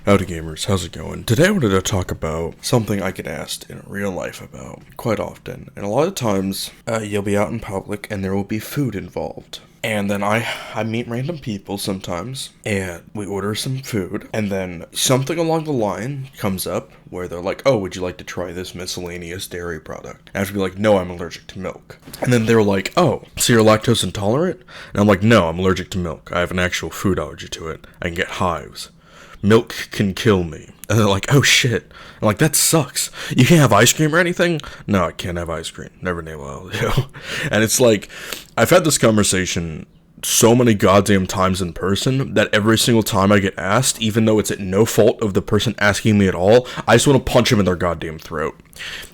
Howdy gamers, how's it going? Today I wanted to talk about something I get asked in real life about quite often. And a lot of times, you'll be out in public and there will be food involved. And then I meet random people sometimes, and we order some food, and then something along the line comes up where they're like, oh, would you like to try this miscellaneous dairy product? And I have to be like, no, I'm allergic to milk. And then they're like, oh, so you're lactose intolerant? And I'm like, no, I'm allergic to milk. I have an actual food allergy to it. I can get hives. Milk can kill me. And they're like, oh shit. I'm like, that sucks. You can't have ice cream or anything? No, I can't have ice cream. Never knew I'll do. And it's like, I've had this conversation so many goddamn times in person that every single time I get asked, even though it's at no fault of the person asking me at all, I just want to punch him in their goddamn throat.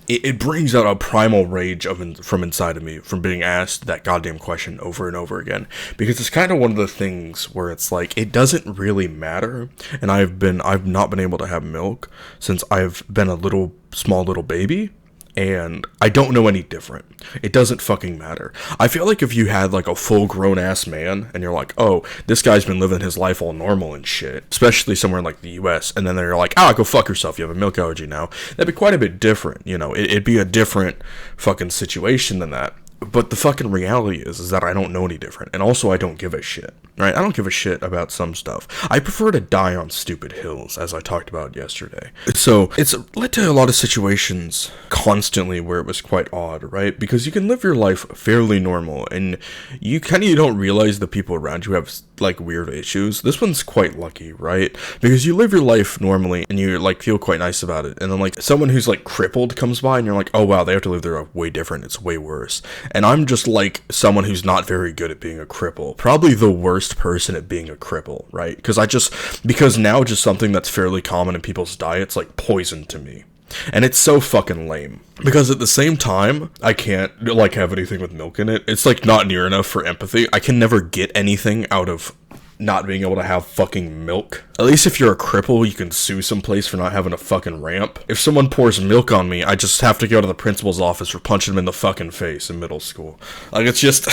It brings out a primal rage from inside of me from being asked that goddamn question over and over again, because it's kind of one of the things where it's like, it doesn't really matter. And I've not been able to have milk since I've been a small little baby. And I don't know any different. It doesn't fucking matter. I feel like if you had like a full grown ass man and you're like, oh, this guy's been living his life all normal and shit, especially somewhere in like the US, and then they're like, go fuck yourself, you have a milk allergy now, that'd be quite a bit different, you know. It'd be a different fucking situation than that. But the fucking reality is that I don't know any different. And also I don't give a shit, right? I don't give a shit about some stuff. I prefer to die on stupid hills, as I talked about yesterday. So it's led to a lot of situations constantly where it was quite odd, right? Because you can live your life fairly normal and you don't realize the people around you have like weird issues. This one's quite lucky, right? Because you live your life normally and you like feel quite nice about it. And then like someone who's like crippled comes by and you're like, oh wow, they have to live their life way different. It's way worse. And I'm just like someone who's not very good at being a cripple. Probably the worst person at being a cripple, right? Because now just something that's fairly common in people's diets, like poison to me. And it's so fucking lame. Because at the same time, I can't like have anything with milk in it. It's like not near enough for empathy. I can never get anything out of not being able to have fucking milk. At least if you're a cripple, you can sue someplace for not having a fucking ramp. If someone pours milk on me, I just have to go to the principal's office for punching him in the fucking face in middle school. Like, it's just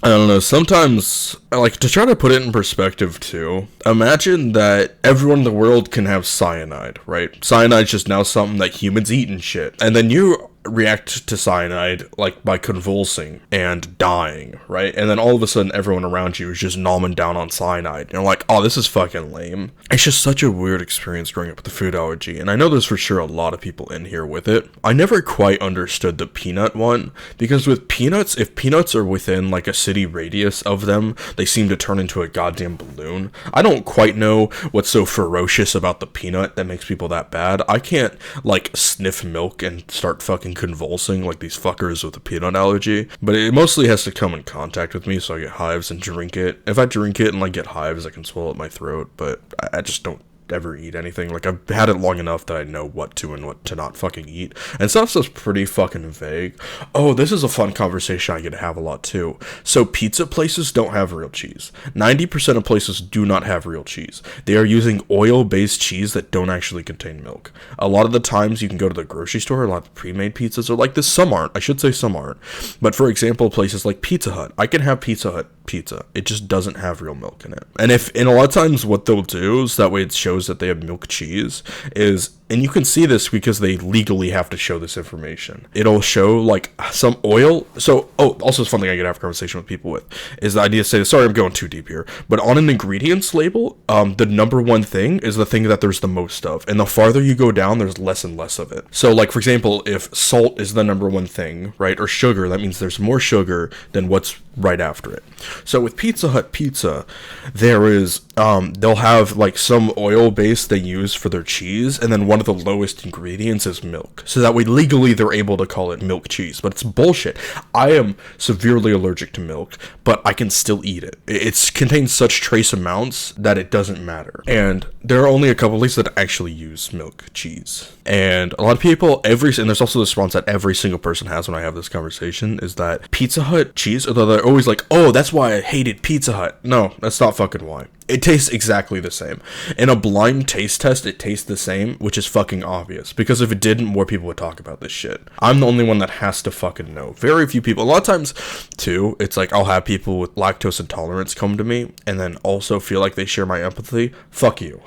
I don't know, sometimes, like, to try to put it in perspective, too, imagine that everyone in the world can have cyanide, right? Cyanide's just now something that humans eat and shit. And then you react to cyanide, like, by convulsing and dying, right? And then all of a sudden, everyone around you is just nomming down on cyanide. And you're like, oh, this is fucking lame. It's just such a weird experience growing up with a food allergy. And I know there's for sure a lot of people in here with it. I never quite understood the peanut one, because with peanuts, if peanuts are within, like, a city radius of them, they seem to turn into a goddamn balloon. I don't quite know what's so ferocious about the peanut that makes people that bad. I can't, like, sniff milk and start fucking convulsing like these fuckers with a peanut allergy, but it mostly has to come in contact with me, so I get hives and drink it. If I drink it and like get hives, I can swallow up my throat, but I just don't ever eat anything. Like, I've had it long enough that I know what to and what to not fucking eat, and stuff's just pretty fucking vague. Oh, this is a fun conversation I get to have a lot too. So pizza places don't have real cheese. 90% of places do not have real cheese. They are using oil-based cheese that don't actually contain milk. A lot of the times you can go to the grocery store, a lot of pre-made pizzas are like this. Some aren't. I should say some aren't. But for example, places like Pizza Hut, I can have Pizza Hut pizza. It just doesn't have real milk in it. And a lot of times what they'll do is that way it shows that they have milk cheese is, and you can see this because they legally have to show this information. It'll show like some oil. So, also it's fun thing I get to have a conversation with people with is the idea to say, sorry, I'm going too deep here, but on an ingredients label, the number one thing is the thing that there's the most of. And the farther you go down, there's less and less of it. So like, for example, if salt is the number one thing, right, or sugar, that means there's more sugar than what's right after it. So with Pizza Hut pizza, there is, they'll have like some oil base they use for their cheese, and then one of the lowest ingredients is milk. So that way legally they're able to call it milk cheese, but it's bullshit. I am severely allergic to milk, but I can still eat it. It contains such trace amounts that it doesn't matter. And there are only a couple places that actually use milk cheese. And a lot of people, and there's also the response that every single person has when I have this conversation, is that Pizza Hut cheese, although they're always like, oh, that's why I hated Pizza Hut. No, that's not fucking why. It tastes exactly the same. In a blind taste test, it tastes the same, which is fucking obvious. Because if it didn't, more people would talk about this shit. I'm the only one that has to fucking know. Very few people. A lot of times, too, it's like I'll have people with lactose intolerance come to me and then also feel like they share my empathy. Fuck you.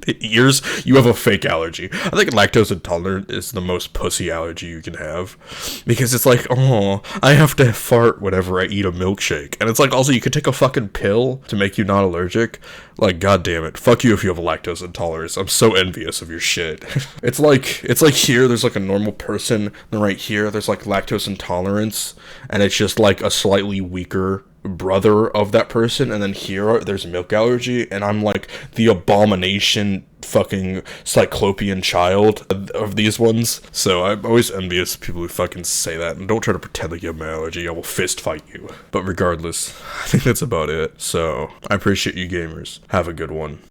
Yours, you have a fake allergy. I think lactose intolerant is the most pussy allergy you can have. Because it's like, oh, I have to fart whenever I eat a milkshake. And it's like, also, you could take a fucking pill to make you not allergic. Like, god damn it. Fuck you if you have a lactose intolerance. I'm so envious of your shit. It's like here, there's like a normal person, and right here, there's like lactose intolerance, and it's just like a slightly weaker brother of that person, and then here there's milk allergy, and I'm like the abomination fucking cyclopean child of these ones. So I'm always envious of people who fucking say that, and don't try to pretend like you have an allergy. I will fist fight you. But regardless, I think that's about it. So I appreciate you gamers. Have a good one.